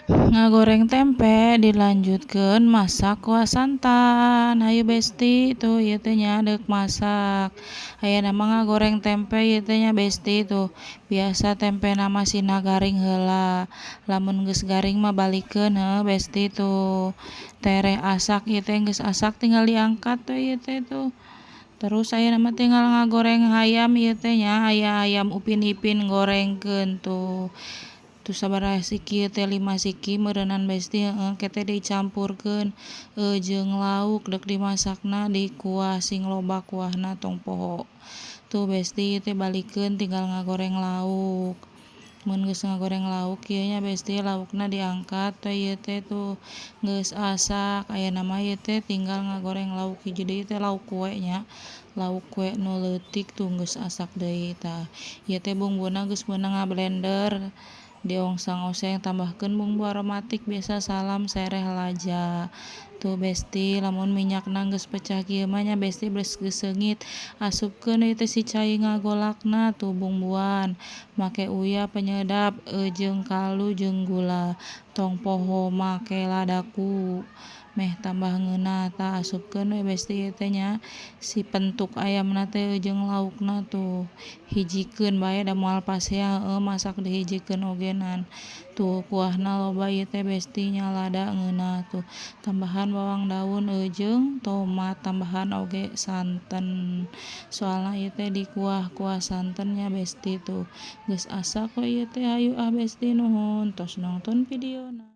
Ngagoreng tempe dilanjutkeun masak kuah santan. Hayu besti tuh ieu teh nya deuk masak. Ayeuna mah ngagoreng tempe ieu teh nya besti tuh. Biasa tempena masina garing heula. Lamun geus garing mah balikeun heuh besti tuh. Tere asak ieu teh geus asak tinggal diangkat tuh ieu teh tuh. Terus ayeuna mah tinggal ngagoreng hayam ieu teh nya, aya ayam upin ipin gorengkeun tuh. Tu sabaraha siki teh 5 siki meureunan besti heuh kete dicampurkeun jeung lauk deuk dimasakna di kuah sing loba kuahna tong poho. Tuh besti ieu teh balikeun tinggal ngagoreng lauk. Mun geus ngagoreng lauk ieu nya besti laukna diangkat teh ieu teh tuh geus asak. Ayeuna mah ieu teh tinggal ngagoreng lauk hiji deui teh lauk kue nya. Lauk kue nu leutik tuh geus asak deui tah. Ieu teh bumbuna geus meunang ngablender. Diongsang-oseng tambahkeun bumbu aromatik biasa salam sereh laja. Tuh besti lamun minyakna geus pecah kieu mah nya besti geus seungit asupkeun deui teh si cai ngagolakna tuh bumbuan. Make uyah penyedap jeung kaldu jeung gula. Tong poho make ladaku. Meh tambah ngeunah tah asupkeun we besti ieu teh nya si pentuk ayamna teh jeung laukna tuh. Hijikeun bae da moal pasea heuh masak dihijikeun ogenan. Tuh kuahna loba ieu teh besti nya lada ngeunah tuh. Tambahan bawang daun jeung tomat, tambahan oge santen. Soalna ieu teh di kuah santen nya besti tuh. Geus asak we ieu teh hayu besti nuhun tos nongton videona.